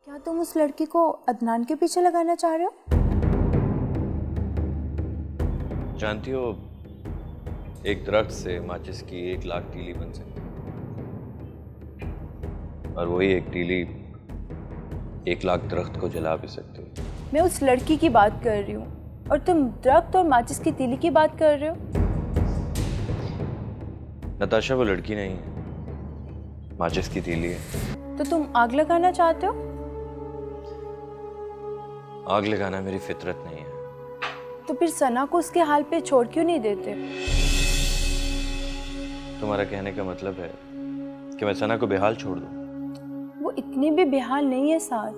क्या तुम उस लड़की को अदनान के पीछे लगाना चाह रहे हो? जानती हो, एक दरख्त से माचिस की 1,00,000 तीली बन सकती है, और वही एक तीली 1,00,000 दरख्त को जला भी सकती है। मैं उस लड़की की बात कर रही हूँ और तुम दरख्त और माचिस की तीली की बात कर रहे हो। नताशा वो लड़की नहीं है, माचिस की तीली है। तो तुम आग लगाना चाहते हो? आग लगाना मेरी फितरत नहीं है। तो फिर सना को उसके हाल पे छोड़ क्यों नहीं देते? तुम्हारा कहने का मतलब है कि मैं सना को बेहाल छोड़ दूं? वो इतनी भी बेहाल नहीं है साथ।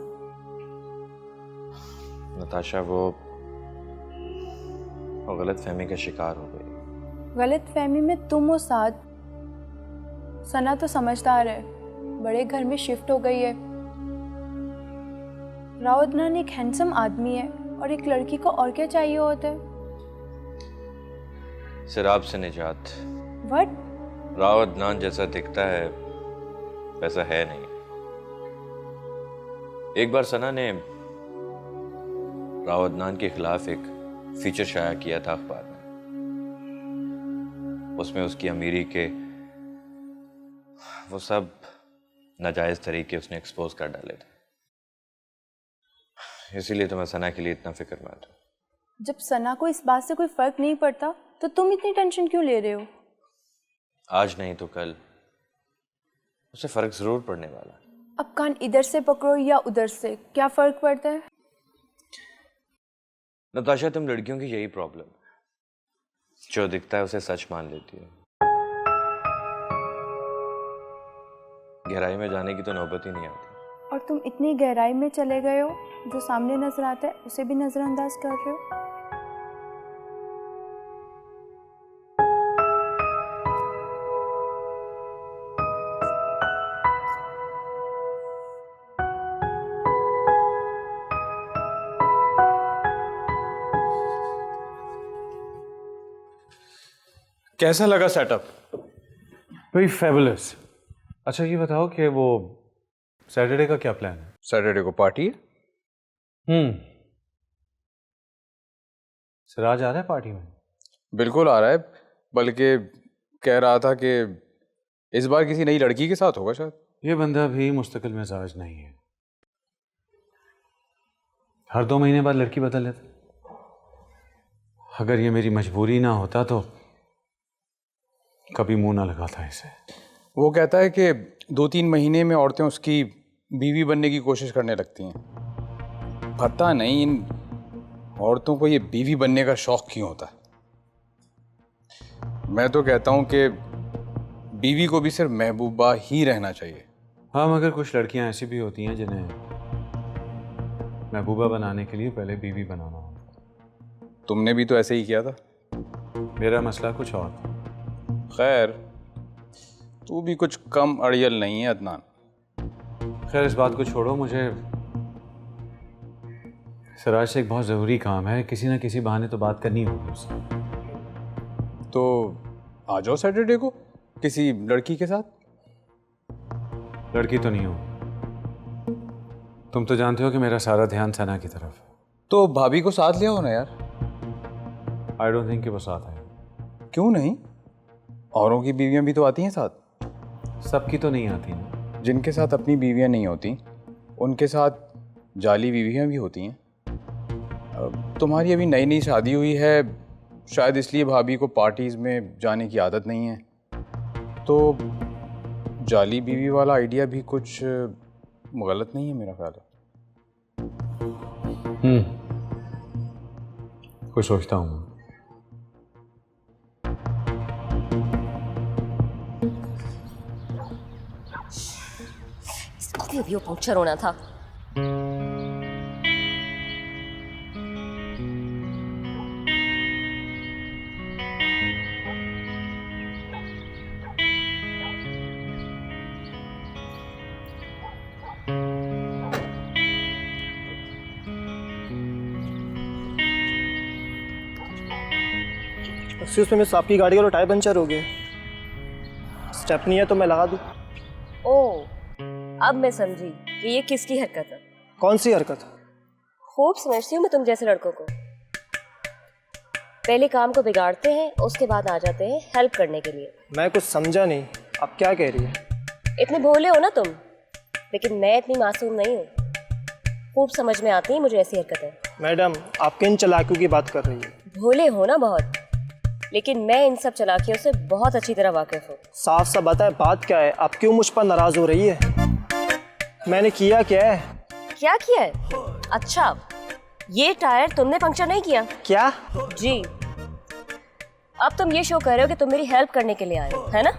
नताशा वो गलत फहमी का शिकार हो गई। गलत फहमी में तुम हो साथ। सना तो समझदार है, बड़े घर में शिफ्ट हो गई है। राव अदनान एक हैंडसम आदमी है और एक लड़की को और क्या चाहिए होता है? सिराब से निजात। व्हाट? राव अदनान जैसा दिखता है वैसा है नहीं। एक बार सना ने राव अदनान के खिलाफ एक फीचर शाया किया था अखबार में। उसमें उसकी अमीरी के वो सब नाजायज तरीके उसने एक्सपोज कर डाले थे। इसीलिए तो मैं सना के लिए इतना फिक्रमंद हूं। जब सना को इस बात से कोई फर्क नहीं पड़ता तो तुम इतनी टेंशन क्यों ले रहे हो? आज नहीं तो कल उसे फर्क जरूर पड़ने वाला। अब कान इधर से पकड़ो या उधर से, क्या फर्क पड़ता है? नताशा, तुम लड़कियों की यही प्रॉब्लम है, जो दिखता है उसे सच मान लेती है। गहराई में जाने की तो नौबत ही नहीं आती। और तुम इतनी गहराई में चले गए हो, जो सामने नजर आता है उसे भी नजरअंदाज कर रहे हो। कैसा लगा सेटअप? Very fabulous. अच्छा ये बताओ कि वो सैटरडे का क्या प्लान है? सैटरडे को पार्टी है। सिराज आ रहा है पार्टी में? बिल्कुल आ रहा है, बल्कि कह रहा था कि इस बार किसी नई लड़की के साथ होगा शायद। ये बंदा भी मुस्तकिल मिजाज नहीं है, हर 2 महीने बाद लड़की बदल लेता। अगर ये मेरी मजबूरी ना होता तो कभी मुंह ना लगाता इसे। वो कहता है कि 2-3 महीने में औरतें उसकी बीवी बनने की कोशिश करने लगती हैं। पता नहीं इन औरतों को ये बीवी बनने का शौक क्यों होता है। मैं तो कहता हूँ कि बीवी को भी सिर्फ महबूबा ही रहना चाहिए। हाँ, मगर कुछ लड़कियां ऐसी भी होती हैं जिन्हें महबूबा बनाने के लिए पहले बीवी बनाना होता। तुमने भी तो ऐसे ही किया था। मेरा मसला कुछ और था। खैर, तू भी कुछ कम अड़ियल नहीं है अदनान। खैर इस बात को छोड़ो, मुझे सिराज से एक बहुत ज़रूरी काम है। किसी ना किसी बहाने तो बात करनी होगी उससे। तो आ जाओ सैटरडे को किसी लड़की के साथ। लड़की तो नहीं हो, तुम तो जानते हो कि मेरा सारा ध्यान सना की तरफ है। तो भाभी को साथ ले आओ ना यार। आई डोंट थिंक कि वो साथ है। क्यों नहीं? औरों की बीवियां भी तो आती हैं साथ। सबकी तो नहीं आती ना। जिनके साथ अपनी बीवियां नहीं होती उनके साथ जाली बीवियां भी होती हैं। अब तुम्हारी अभी नई नई शादी हुई है, शायद इसलिए भाभी को पार्टीज में जाने की आदत नहीं है। तो जाली बीवी वाला आइडिया भी कुछ गलत नहीं है मेरा ख्याल है। कुछ सोचता हूँ। इसको भी वो पंक्चर होना था। एक्सक्यूज मी मिस, आपकी गाड़ी का तो टायर पंचर हो गया। स्टेपनी है तो मैं लगा दूँ? ओह, अब मैं समझी कि ये किसकी हरकत है। कौन सी हरकत? खूब समझती हूँ मैं तुम जैसे लड़कों को। पहले काम को बिगाड़ते हैं, उसके बाद आ जाते हैं हेल्प करने के लिए। मैं कुछ समझा नहीं, आप क्या कह रही है? इतने भोले हो ना तुम, लेकिन मैं इतनी मासूम नहीं हूँ। खूब समझ में आती है मुझे ऐसी हरकतें। मैडम, आप किन चालाकियों की बात कर रही है? भोले हो ना बहुत, लेकिन मैं इन सब चालाकियों से बहुत अच्छी तरह वाकिफ हूँ। साफ साफ बताए बात क्या है? आप क्यों मुझ पर नाराज हो रही है? मैंने किया क्या है? क्या किया है? अच्छा, ये टायर तुमने पंक्चर नहीं किया? क्या? जी। अब तुम ये शो कर रहे हो कि तुम मेरी हेल्प करने के लिए आए हो, है ना?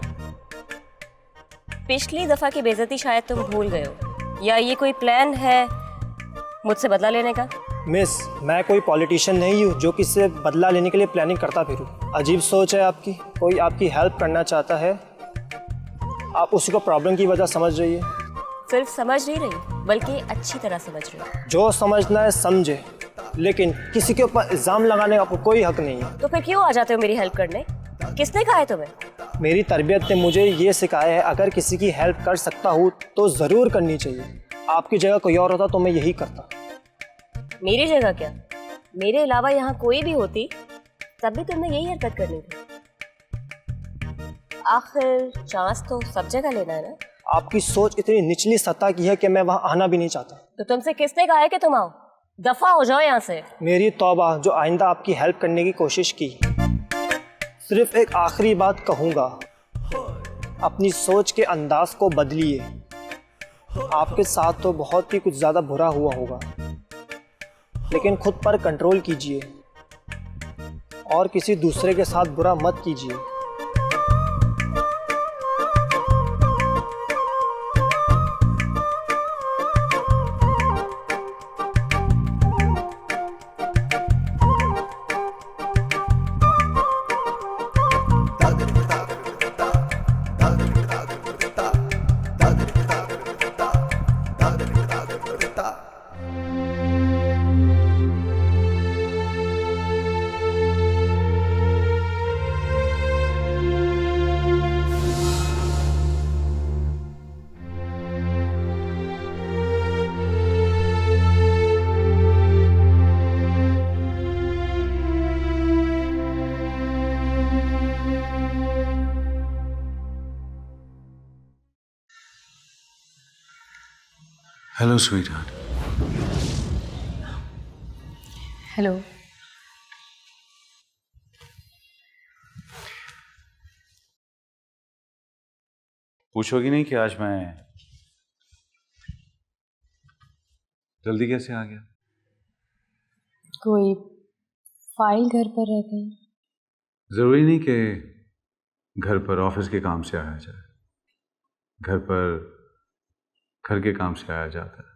पिछली दफा की बेइज्जती शायद तुम भूल गए हो, या ये कोई प्लान है मुझसे बदला लेने का? मिस, मैं कोई पॉलिटिशियन नहीं हूँ जो किसी से बदला लेने के लिए प्लानिंग करता फिरूँ। अजीब सोच है आपकी। कोई आपकी हेल्प करना चाहता है, आप उसी को प्रॉब्लम की वजह समझ रही है। सिर्फ समझ नहीं रही, बल्कि अच्छी तरह समझ रही हूँ। जो समझना है समझे, लेकिन किसी के ऊपर इल्ज़ाम लगाने का आपको कोई हक नहीं है। तो फिर क्यों आ जाते हो मेरी हेल्प करने? किसने कहा है तुम्हें? मेरी तरबियत ने मुझे ये सिखाया है, अगर किसी की हेल्प कर सकता हूँ तो ज़रूर करनी चाहिए। आपकी जगह कोई और होता तो मैं यही करता। मेरी जगह क्या, मेरे अलावा यहाँ कोई भी होती तब भी तुमने यही हरकत करनी थी। आखिर चांस तो सब जगह लेना है ना। आपकी सोच इतनी निचली सतह की है कि मैं वहाँ आना भी नहीं चाहता। तो तुमसे किसने कहा है कि तुम आओ? दफा हो जाओ यहाँ से। मेरी तौबा, जो आइंदा आपकी हेल्प करने की कोशिश की। सिर्फ एक आखिरी बात कहूँगा, अपनी सोच के अंदाज को बदलिए। आपके साथ तो बहुत ही कुछ ज़्यादा बुरा हुआ होगा, लेकिन खुद पर कंट्रोल कीजिए और किसी दूसरे के साथ बुरा मत कीजिए। Hello sweetheart. हेलो। पूछोगी नहीं कि आज मैं जल्दी कैसे आ गया? कोई फाइल घर पर रह गई? जरूरी नहीं कि घर पर ऑफिस के काम से आया जाए, घर पर घर के काम से आया जाता है।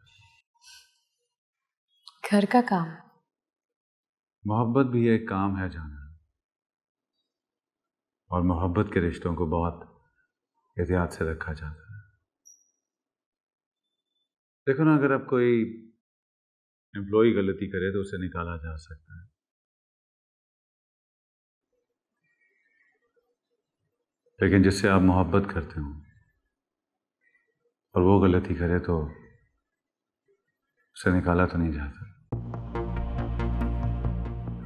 घर का काम? मोहब्बत भी एक काम है जाना, और मोहब्बत के रिश्तों को बहुत एहतियात से रखा जाता है। देखो ना, अगर अब कोई एम्प्लॉय गलती करे तो उसे निकाला जा सकता है, लेकिन जिससे आप मोहब्बत करते हो और वो गलती करे तो उसे निकाला तो नहीं जाता,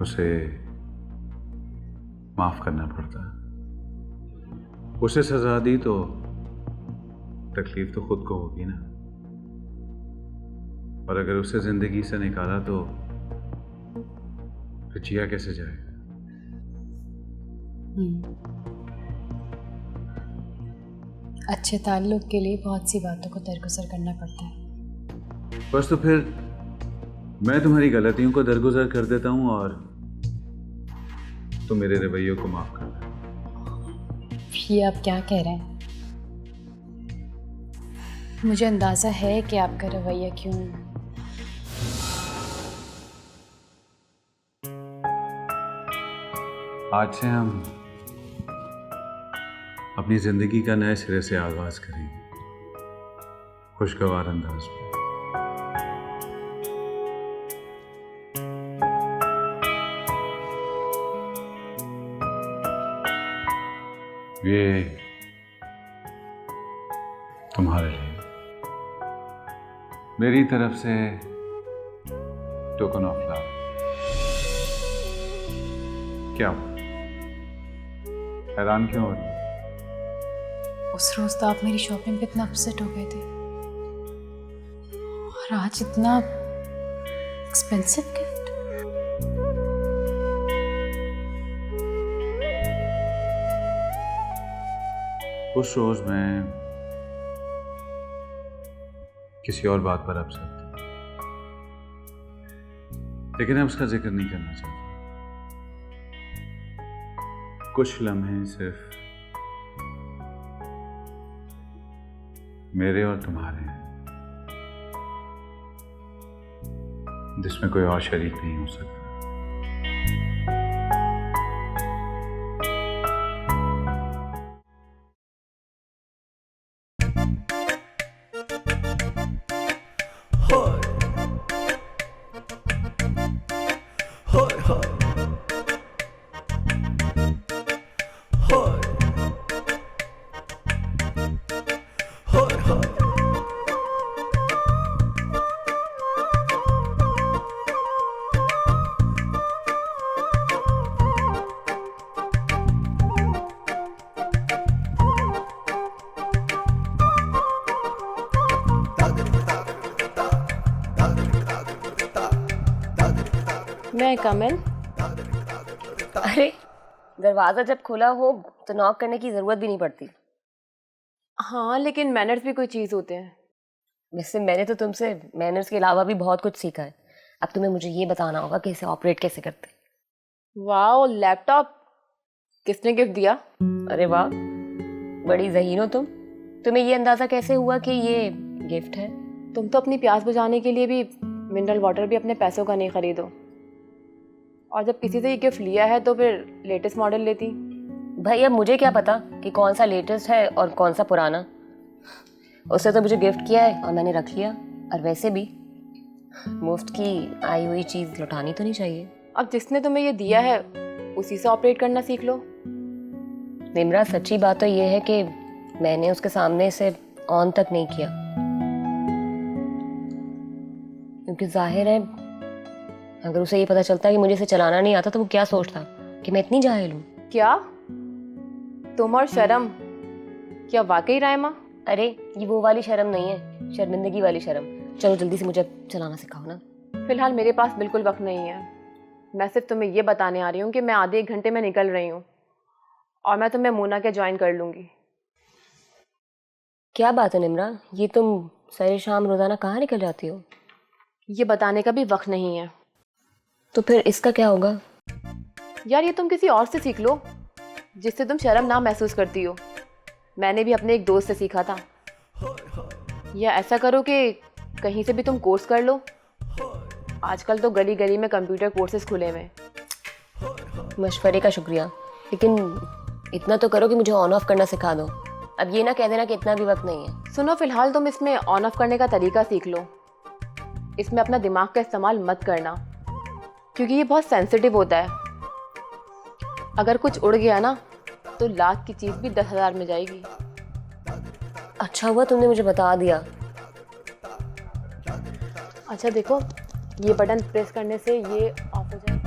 उसे माफ करना पड़ता है। उसे सजा दी तो तकलीफ तो खुद को होगी ना, और अगर उसे जिंदगी से निकाला तो फिर जिया कैसे जाएगा? अच्छे ताल्लुक के लिए बहुत सी बातों को दरगुजर करना पड़ता है। बस तो फिर मैं तुम्हारी गलतियों को दरगुजर कर देता हूं और तुम मेरे रवैयों को माफ कर दो। ये आप क्या कह रहे हैं? मुझे अंदाजा है कि आपका रवैया क्यों। आज से हम अपनी जिंदगी का नए सिरे से आगाज करेंगे, खुशगवार अंदाज में। ये तुम्हारे लिए मेरी तरफ से टोकन ऑफ लव। क्या हुआ? हैरान क्यों हो रही हो? उस रोज तो आप मेरी शॉपिंग पे इतना अपसेट हो गए थे, और आज इतना एक्सपेंसिव गिफ्ट। उस रोज मैं किसी और बात पर अपसेट था, लेकिन मैं उसका जिक्र नहीं करना चाहता। कुछ लम्हे सिर्फ मेरे और तुम्हारे हैं, जिसमें कोई और शरीक नहीं हो सकता। मैं कमल। अरे, दरवाजा जब खुला हो तो नॉक करने की जरूरत भी नहीं पड़ती। हाँ, लेकिन मैनर्स भी कोई चीज़ होते हैं। वैसे मैंने तो तुमसे मैनर्स के अलावा भी बहुत कुछ सीखा है। अब तुम्हें मुझे ये बताना होगा कि इसे ऑपरेट कैसे करते। वाह, लैपटॉप किसने गिफ्ट दिया? अरे वाह, बड़ी ज़हीन हो तुम। तुम्हें ये अंदाज़ा कैसे हुआ कि ये गिफ्ट है? तुम तो अपनी प्यास बुझाने के लिए भी मिनरल वाटर भी अपने पैसों का नहीं खरीदो, और जब किसी से ये गिफ्ट लिया है तो फिर लेटेस्ट मॉडल लेती। भाई अब मुझे क्या पता कि कौन सा लेटेस्ट है और कौन सा पुराना। उससे तो मुझे गिफ्ट किया है और मैंने रख लिया। और वैसे भी मुफ्त की आई हुई चीज़ लौटानी तो नहीं चाहिए। अब जिसने तुम्हें ये दिया है उसी से ऑपरेट करना सीख लो। निम्रा, सच्ची बात तो ये है कि मैंने उसके सामने इसे ऑन तक नहीं किया, क्योंकि जाहिर है अगर उसे ये पता चलता कि मुझे इसे चलाना नहीं आता तो वो क्या सोचता कि मैं इतनी जाहिल हूँ। क्या तुम और शर्म, क्या वाकई रायमा? अरे ये वो वाली शर्म नहीं है, शर्मिंदगी वाली शर्म। चलो जल्दी से मुझे चलाना सिखाओ ना। फिलहाल मेरे पास बिल्कुल वक्त नहीं है। मैं सिर्फ तुम्हें ये बताने आ रही हूँ कि मैं आधे एक घंटे में निकल रही हूँ, और मैं तुम्हें मोना के ज्वाइन कर लूँगी। क्या बात है निम्रा, ये तुम सारी शाम रोजाना कहाँ निकल जाती हो? ये बताने का भी वक्त नहीं है। तो फिर इसका क्या होगा? यार, ये तुम किसी और से सीख लो जिससे तुम शर्म ना महसूस करती हो। मैंने भी अपने एक दोस्त से सीखा था। या ऐसा करो कि कहीं से भी तुम कोर्स कर लो। आजकल तो गली गली में कंप्यूटर कोर्सेज खुले हुए हैं। मशवरे का शुक्रिया, लेकिन इतना तो करो कि मुझे ऑन ऑफ करना सिखा दो। अब ये ना कह देना कि इतना भी वक्त नहीं है। सुनो, फिलहाल तुम इसमें ऑन ऑफ करने का तरीका सीख लो। इसमें अपना दिमाग का इस्तेमाल मत करना, क्योंकि ये बहुत सेंसिटिव होता है। अगर कुछ उड़ गया ना तो लाख की चीज़ भी 10,000 में जाएगी। अच्छा हुआ तुमने मुझे बता दिया। अच्छा देखो, ये बटन प्रेस करने से ये ऑफ हो जाएगा।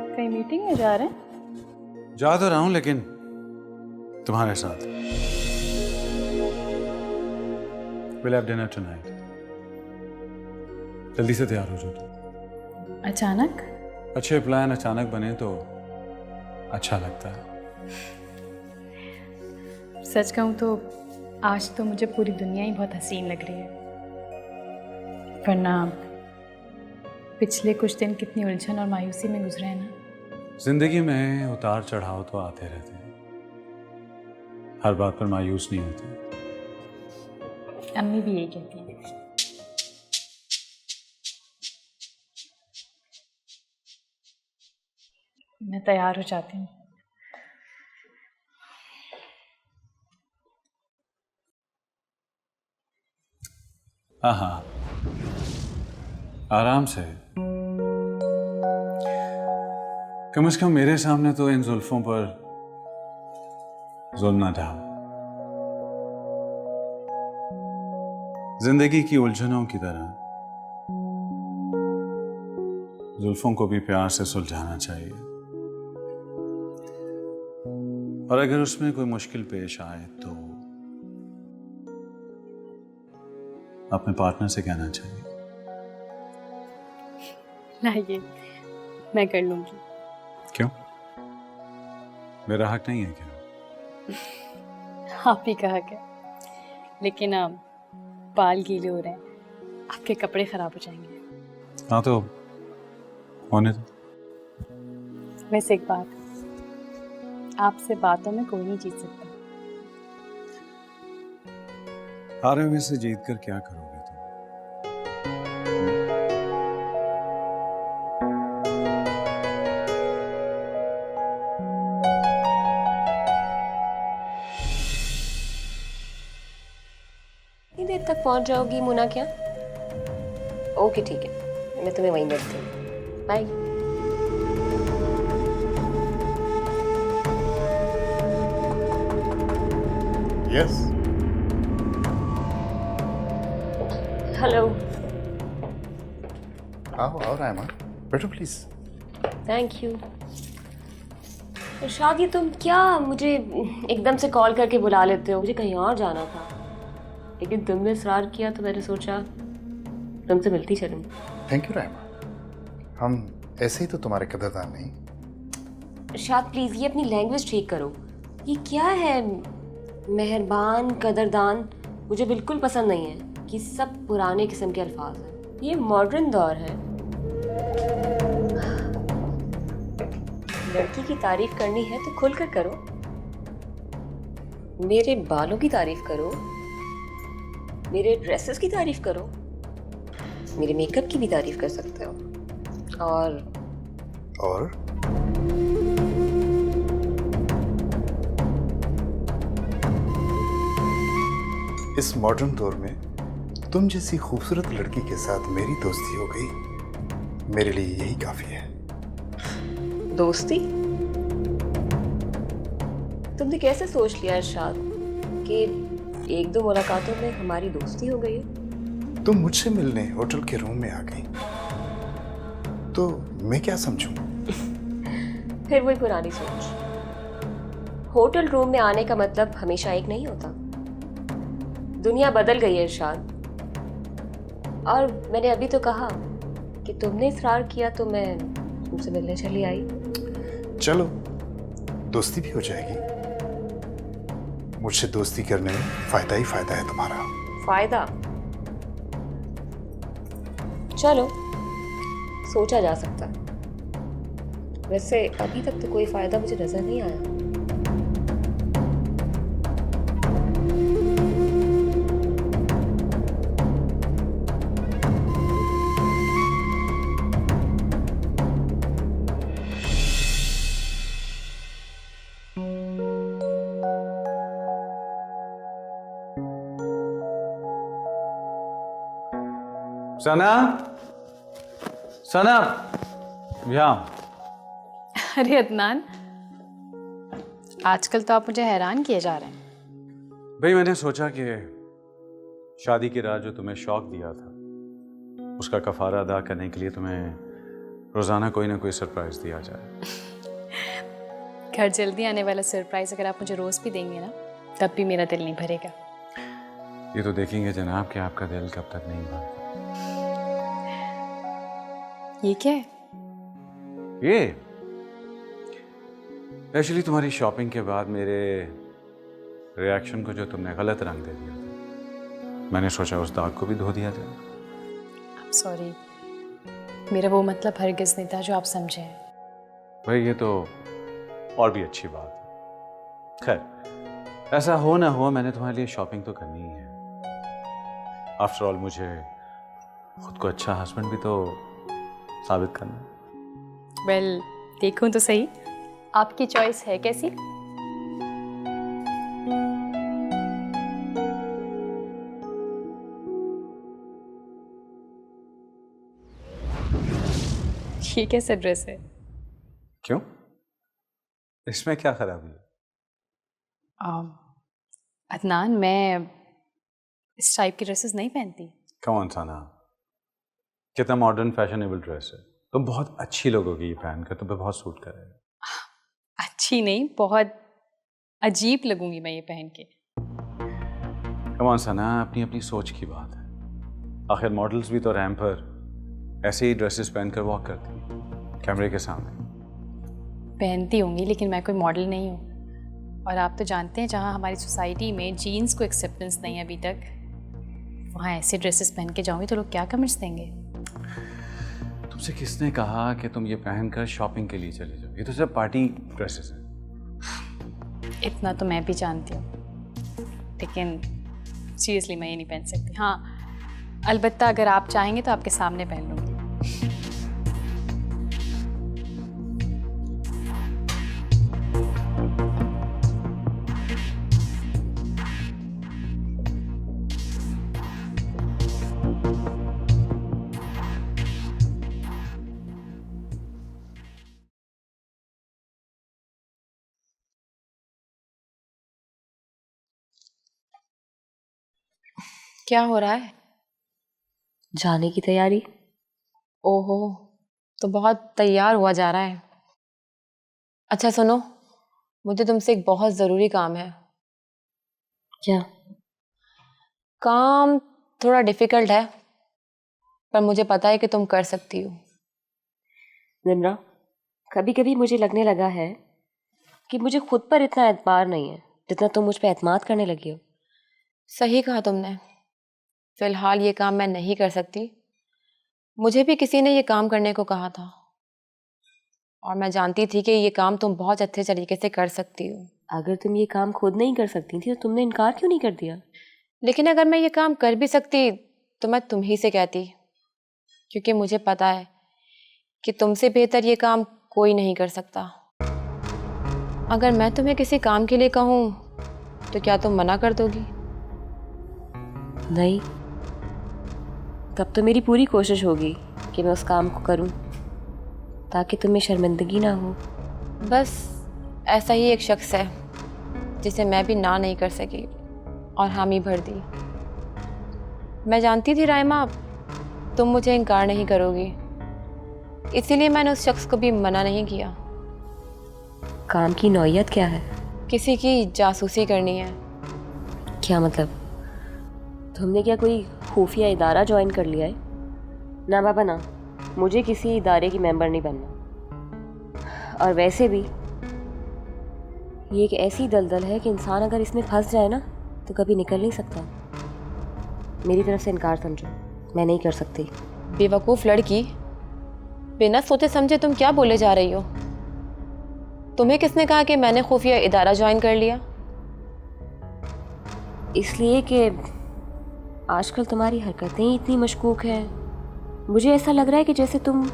कहीं मीटिंग में जा रहे हैं? जा तो रहा हूं, लेकिन तुम्हारे साथ। We'll have dinner tonight. जल्दी से तैयार हो जाओ तुम। अचानक? अच्छे प्लान अचानक बने तो अच्छा लगता है। सच कहूँ तो आज तो मुझे पूरी दुनिया ही बहुत हसीन लग रही है, वरना पिछले कुछ दिन कितनी उलझन और मायूसी में गुजरे हैं ना। जिंदगी में उतार चढ़ाव तो आते रहते हैं, हर बात पर मायूस नहीं होती। अम्मी भी यही कहती है। मैं तैयार हो जाती हूँ। हाँ हाँ, आराम से। कम से कम मेरे सामने तो इन जुल्फों पर जुल्म ना डाल। जिंदगी की उलझनों की तरह जुल्फों को भी प्यार से सुलझाना चाहिए, और अगर उसमें कोई मुश्किल पेश आए तो अपने पार्टनर से कहना चाहिए। लाइए, मैं कर लूँगी। क्यों? मेरा हक नहीं है क्या? आप ही कहा क्या, लेकिन आप बाल गीले हो रहे हैं, आपके कपड़े खराब हो जाएंगे। हाँ तो होने दो। वैसे एक बात, आपसे बातों में कोई नहीं जीत सकता। हारे हुए से जीत कर क्या करोगे तुम? कितनी देर तक पहुंच जाओगी मुना क्या? ओके ठीक है, मैं तुम्हें वहीं मिलती हूँ। बाय। यस। हेलो। आओ रायमा, बैठो प्लीज। Thank you. इरशाद, ये तुम क्या मुझे एकदम से कॉल करके बुला लेते हो? मुझे कहीं और जाना था, लेकिन तुमने इसरार किया तो मैंने सोचा तुमसे मिलती चलूं। थैंक यू रायमा, हम ऐसे ही तो तुम्हारे कदरदान नहीं। इरशाद प्लीज, ये अपनी लैंग्वेज ठीक करो। ये क्या है मेहरबान, कदरदान? मुझे बिल्कुल पसंद नहीं है कि सब पुराने किस्म के अल्फाज हैं। ये मॉडर्न दौर है। लड़की की तारीफ करनी है तो खुलकर करो। मेरे बालों की तारीफ करो, मेरे ड्रेसेस की तारीफ करो, मेरे मेकअप की भी तारीफ कर सकते हो। और इस मॉडर्न दौर में तुम जैसी खूबसूरत लड़की के साथ मेरी दोस्ती हो गई, मेरे लिए यही काफी है। दोस्ती? तुमने कैसे सोच लिया इरशाद कि एक दो मुलाकातों में हमारी दोस्ती हो गई है? तुम मुझसे मिलने होटल के रूम में आ गई तो मैं क्या समझूं? फिर वही पुरानी सोच। होटल रूम में आने का मतलब हमेशा एक नहीं होता। दुनिया बदल गई है इरशाद। और मैंने अभी तो कहा कि तुमने इसरार किया तो मैं तुमसे मिलने चली आई। चलो, दोस्ती भी हो जाएगी। मुझसे दोस्ती करने में फायदा ही फायदा है तुम्हारा। फायदा? चलो, सोचा जा सकता है। वैसे अभी तक तो कोई फायदा मुझे नजर नहीं आया। सना, सना, यहाँ। अरे अदनान, आजकल तो आप मुझे हैरान किए जा रहे हैं। भाई मैंने सोचा कि शादी की रात जो तुम्हें शौक दिया था उसका कफारा अदा करने के लिए तुम्हें रोजाना कोई ना कोई सरप्राइज दिया जाए। घर जल्दी आने वाला सरप्राइज अगर आप मुझे रोज भी देंगे ना, तब भी मेरा दिल नहीं भरेगा। ये तो देखेंगे जनाब कि आपका दिल कब तक नहीं भरता। ये क्या है? ये एक्चुअली तुम्हारी शॉपिंग के बाद मेरे रिएक्शन को जो तुमने गलत रंग दे दिया था, मैंने सोचा उस दाग को भी धो दिया जाए। सॉरी, मेरा वो मतलब हरगिज नहीं था जो आप समझे हैं। भाई ये तो और भी अच्छी बात है। खैर, ऐसा हो ना हो, मैंने तुम्हारे लिए शॉपिंग तो करनी ही है। आफ्टर ऑल मुझे खुद को अच्छा हस्बैंड भी तो साबित करना। वेल, देखूं तो सही, आपकी चॉइस है कैसी? ये कैसा ड्रेस है? क्यों? इसमें क्या खराबी है? अदनान, मैं इस टाइप की ड्रेसेस नहीं पहनती। कौन सा ना, कितना मॉडर्न फैशनेबल ड्रेस है। तुम बहुत अच्छी लगोगी ये पहन कर, तुम पे बहुत सूट करेगा। अच्छी नहीं, बहुत अजीब लगूंगी मैं ये पहन के। कौन सा ना, अपनी अपनी सोच की बात है। आखिर मॉडल्स भी तो रैंप पर ऐसे ही ड्रेसेस पहनकर वॉक करती हैं कैमरे के सामने। पहनती होंगी, लेकिन मैं कोई मॉडल नहीं हूँ। और आप तो जानते हैं, जहाँ हमारी सोसाइटी में जीन्स को एक्सेप्टेंस नहीं है अभी तक, वहाँ ऐसे ड्रेसेस पहन के जाऊँगी तो लोग क्या कमेंट्स देंगे? तुमसे किसने कहा कि तुम ये पहनकर शॉपिंग के लिए चले जाओ? ये तो सिर्फ पार्टी ड्रेसेस हैं। इतना तो मैं भी जानती हूँ, लेकिन सीरियसली मैं ये नहीं पहन सकती। हाँ, अलबत्ता अगर आप चाहेंगे तो आपके सामने पहन लूँगी। क्या हो रहा है? जाने की तैयारी। ओहो, तो बहुत तैयार हुआ जा रहा है। अच्छा सुनो, मुझे तुमसे एक बहुत ज़रूरी काम है। क्या? काम थोड़ा डिफ़िकल्ट है, पर मुझे पता है कि तुम कर सकती हो। निम्रा, कभी कभी मुझे लगने लगा है कि मुझे खुद पर इतना एतबार नहीं है जितना तुम मुझ पर एतमाद करने लगी हो। सही कहा तुमने। फ़िलहाल ये काम मैं नहीं कर सकती। मुझे भी किसी ने ये काम करने को कहा था, और मैं जानती थी कि ये काम तुम बहुत अच्छे तरीके से कर सकती हो। अगर तुम ये काम खुद नहीं कर सकती थी तो तुमने इनकार क्यों नहीं कर दिया? लेकिन अगर मैं ये काम कर भी सकती तो मैं तुम ही से कहती, क्योंकि मुझे पता है कि तुमसे बेहतर ये काम कोई नहीं कर सकता। अगर मैं तुम्हें किसी काम के लिए कहूँ तो क्या तुम मना कर दोगी? नहीं, तब तो मेरी पूरी कोशिश होगी कि मैं उस काम को करूं ताकि तुम्हें शर्मिंदगी ना हो। बस ऐसा ही एक शख्स है जिसे मैं भी ना नहीं कर सकी और हामी भर दी। मैं जानती थी राइमा, तुम मुझे इनकार नहीं करोगी, इसीलिए मैंने उस शख्स को भी मना नहीं किया। काम की नौयत क्या है? किसी की जासूसी करनी है। क्या मतलब? तुमने क्या कोई खुफिया इदारा ज्वाइन कर लिया है? ना बाबा ना, मुझे किसी इदारे की मेंबर नहीं बनना। और वैसे भी ये एक ऐसी दलदल है कि इंसान अगर इसमें फंस जाए ना तो कभी निकल नहीं सकता। मेरी तरफ से इनकार समझो, मैं नहीं कर सकती। बेवकूफ़ लड़की, बिना सोचे समझे तुम क्या बोले जा रही हो? तुम्हें किसने कहा कि मैंने खुफिया इदारा ज्वाइन कर लिया? इसलिए कि आजकल तुम्हारी हरकतें ही इतनी मशकूक हैं। मुझे ऐसा लग रहा है कि जैसे तुम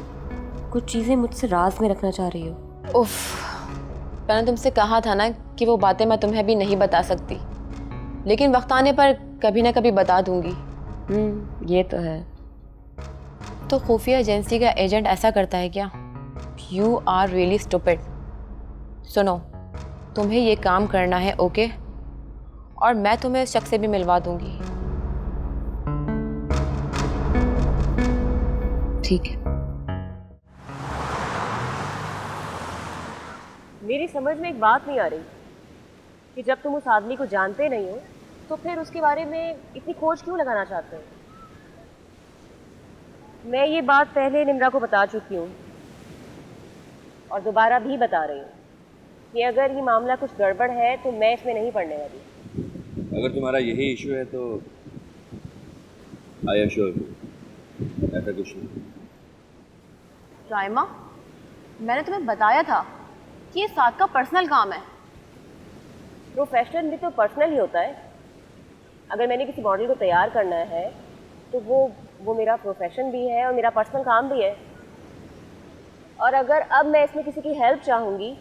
कुछ चीज़ें मुझसे राज में रखना चाह रही हो। उफ, मैंने तुमसे कहा था ना कि वो बातें मैं तुम्हें भी नहीं बता सकती, लेकिन वक्त आने पर कभी ना कभी बता दूंगी। ये तो है। तो खुफिया एजेंसी का एजेंट ऐसा करता है क्या? You are really stupid. सुनो, तुम्हें ये काम करना है, ओके? और मैं तुम्हें उस शख्स से भी मिलवा दूंगी। ठीक है। मेरी समझ में एक बात नहीं आ रही कि जब तुम उस आदमी को जानते नहीं हो तो फिर उसके बारे में इतनी खोज क्यों लगाना चाहते हो? मैं ये बात पहले निम्रा को बता चुकी हूँ और दोबारा भी बता रही हूँ कि अगर ये मामला कुछ गड़बड़ है तो मैं इसमें नहीं पड़ने वाली। अगर तुम्हारा यही इशू है तो आई एश्योर यू ऐसा कुछ नहीं। राइमा, मैंने तुम्हें बताया था कि ये साथ का पर्सनल काम है। प्रोफेशनल भी तो पर्सनल ही होता है। अगर मैंने किसी मॉडल को तैयार करना है तो वो मेरा प्रोफेशन भी है और मेरा पर्सनल काम भी है। और अगर अब मैं इसमें किसी की हेल्प चाहूँगी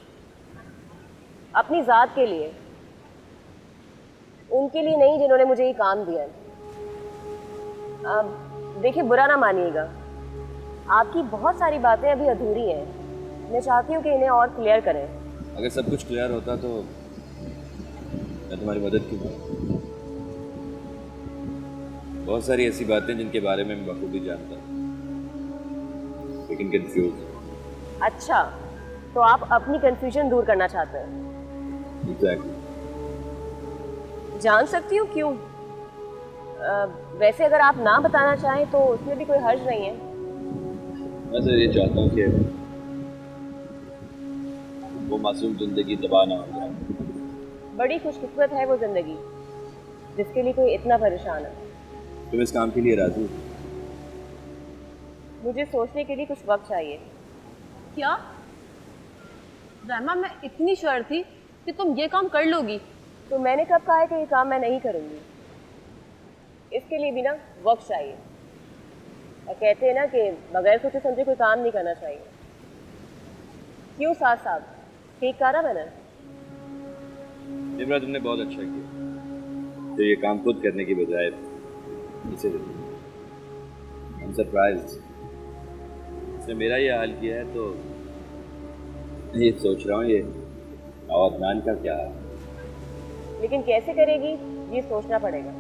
अपनी ज़ात के लिए, उनके लिए नहीं जिन्होंने मुझे ये काम दिया है। अब देखिए, बुरा ना मानिएगा, आपकी बहुत सारी बातें अभी अधूरी हैं। मैं चाहती हूँ कि इन्हें और क्लियर करें। अगर सब कुछ क्लियर होता तो मैं तुम्हारी मदद क्यों करूं? बहुत सारी ऐसी बातें जिनके बारे में मैं बखूबी जानता हूँ, लेकिन कंफ्यूज। अच्छा, तो आप अपनी कंफ्यूजन दूर करना चाहते हैं? एग्जैक्टली। जान सकती हूँ क्यों? वैसे अगर आप ना बताना चाहें तो उसमें भी कोई हर्ज नहीं है। मैं तो ये चाहता हूँ कि वो मासूम जिंदगी तबाह ना हो जाए। बड़ी खुशकिस्मत है वो जिंदगी जिसके लिए कोई इतना परेशान है। तुम इस काम के लिए राजी हो? मुझे सोचने के लिए कुछ वक्त चाहिए। क्या रहमा, मैं इतनी श्योर थी कि तुम ये काम कर लोगी। तो मैंने कब कहा है कि ये काम मैं नहीं करूँगी? इसके लिए भी ना वक्त चाहिए। और कहते हैं ना कि बगैर सोचे समझे कोई काम नहीं करना चाहिए। क्यों साथ साथ ठीक कहा ना मैंने? इमरा, तुमने बहुत अच्छा किया तो ये काम खुद करने की बजाय इसे दे दिया। I'm surprised। इसने मेरा ये हाल किया है तो ये सोच रहा हूँ ये अदनान का क्या है। लेकिन कैसे करेगी ये सोचना पड़ेगा।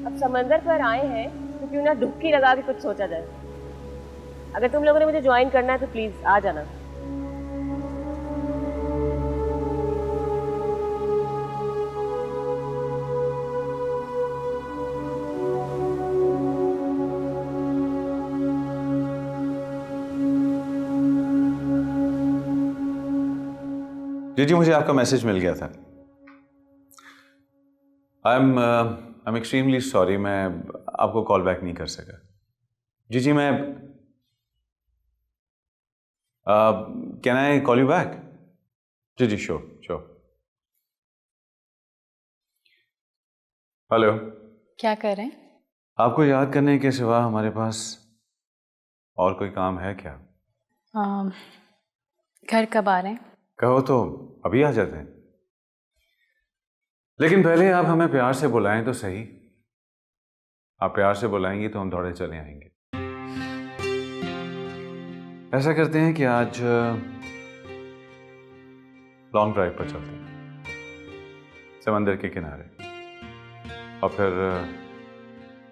अब समंदर पर आए हैं तो क्यों ना डुबकी लगा के कुछ सोचा जाए। अगर तुम लोगों ने मुझे ज्वाइन करना है तो प्लीज आ जाना। जी, मुझे आपका मैसेज मिल गया था। आई एम एक्सट्रीमली सॉरी, मैं आपको कॉल बैक नहीं कर सका। जी, मैं can I call you back? जी, श्योर। हेलो, क्या कर रहे हैं? आपको याद करने के सिवा हमारे पास और कोई काम है क्या? घर कब आ रहे हैं? कहो तो अभी आ जाते हैं, लेकिन पहले आप हमें प्यार से बुलाएं तो सही। आप प्यार से बुलाएंगी तो हम दौड़े चले आएंगे। ऐसा करते हैं कि आज लॉन्ग ड्राइव पर चलते हैं समंदर के किनारे, और फिर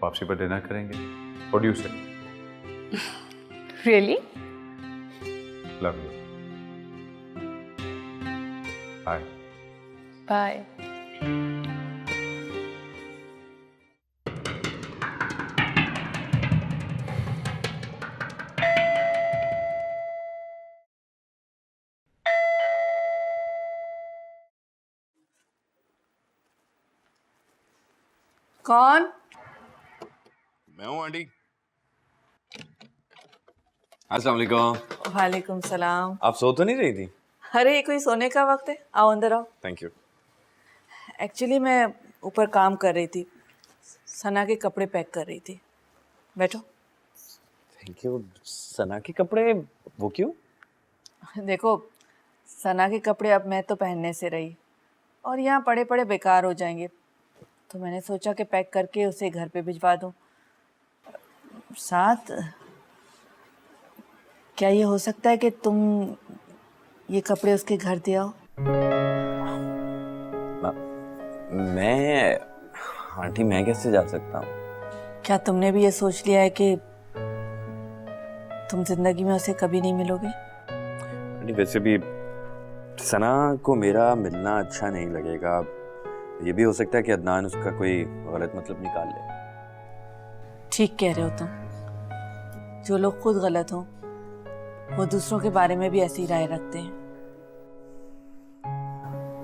वापसी पर डिनर करेंगे। What do you say? Really? Love you. Bye. Bye. कौन? मैं हूँ आंटी। अस्सलाम वालेकुम। वालेकुम सलाम। आप सो तो नहीं रही थी? अरे ये कोई सोने का वक्त है? आओ अंदर आओ। Thank you. एक्चुअली मैं ऊपर काम कर रही थी, सना के कपड़े पैक कर रही थी। बैठो। Thank you. सना के कपड़े? वो क्यों? देखो, सना के कपड़े अब मैं तो पहनने से रही और यहाँ पड़े पड़े बेकार हो जाएंगे, तो मैंने सोचा कि पैक करके उसे घर पे भिजवा दूँ। साथ क्या ये हो सकता है कि तुम ये कपड़े उसके घर दे आओ? मैं आंटी, मैं कैसे जा सकता हूँ? क्या तुमने भी ये सोच लिया है कि तुम जिंदगी में उसे कभी नहीं मिलोगे? आंटी, वैसे भी सना को मेरा मिलना अच्छा नहीं लगेगा। ये भी हो सकता है कि अदनान उसका कोई गलत मतलब निकाल ले। ठीक कह रहे हो तुम। जो लोग खुद गलत हों वो दूसरों के बारे में भी ऐसी राय रखते हैं।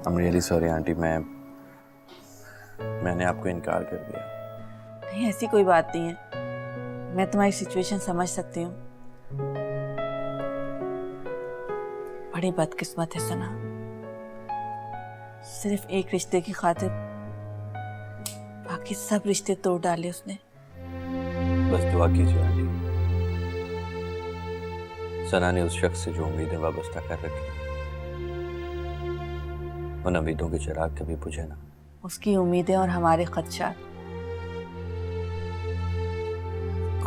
I'm really sorry आंटी, मैंने आपको इनकार कर दिया। नहीं, ऐसी कोई बात नहीं है। मैं तुम्हारी सिचुएशन समझ सकती हूँ। बड़ी बदकिस्मत है सना, सिर्फ एक रिश्ते की खातिर बाकी सब रिश्ते तोड़ डाले उसने। बस दुआ कीजिए आंटी, सना ने उस शख्स से जो उम्मीदें वाबस्ता कर रखी, उन उम्मीदों के चिराग कभी बुझे ना। उसकी उम्मीदें और हमारे खदशात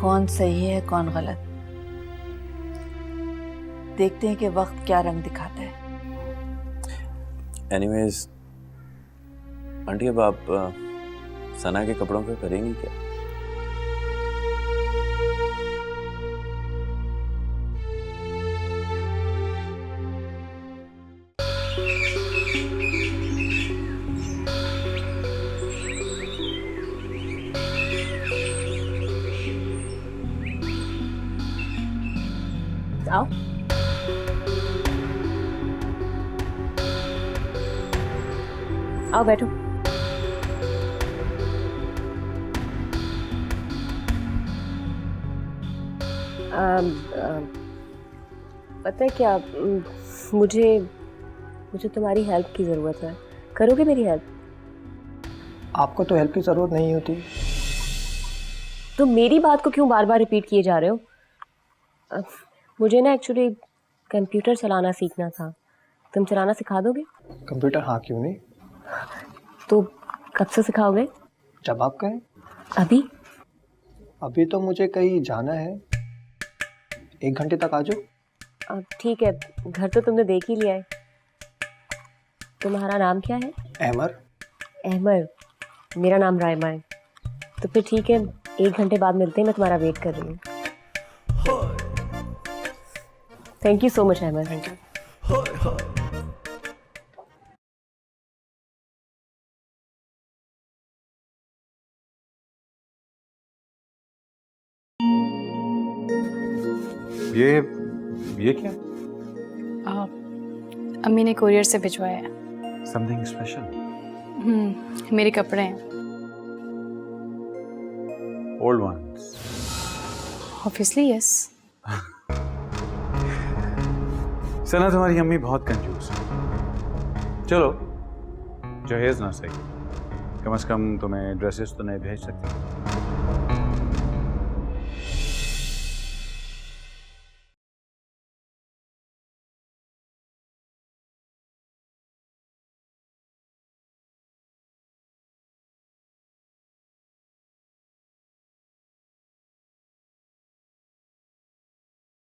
कौन सही है कौन गलत, देखते हैं कि वक्त क्या रंग दिखाता है। एनीवेज आंटी, अब आप सना के कपड़ों पे करेंगी क्या? आओ। आओ बैठो। पता है क्या, मुझे मुझे तुम्हारी हेल्प की ज़रूरत है। करोगे मेरी हेल्प? आपको तो हेल्प की ज़रूरत नहीं होती। तो मेरी बात को क्यों बार बार रिपीट किए जा रहे हो? मुझे ना एक्चुअली कंप्यूटर चलाना सीखना था, तुम चलाना सिखा दोगे? कंप्यूटर हाँ, क्यों नहीं। तो कब से सिखाओगे? जब आप कहें। अभी? अभी तो मुझे कहीं जाना है, 1 घंटे तक आ जाओ। ठीक है, घर तो तुमने देख ही लिया है। तुम्हारा नाम क्या है? अहमर। अहमर। मेरा नाम रायमा है। तो फिर ठीक है, 1 घंटे बाद मिलते हैं, मैं तुम्हारा वेट कर रही हूँ। Thank you so much Ahmar. Thank you. ये क्या? अम्मी ने कोरियर से भिजवाया है। Something special? मेरे कपड़े हैं। Old ones? Obviously yes. Sana, तुम्हारी अम्मी बहुत कंजूस है। चलो, जहेज ना सही, कम से कम तुम्हें ड्रेसेस तो नहीं भेज सकती।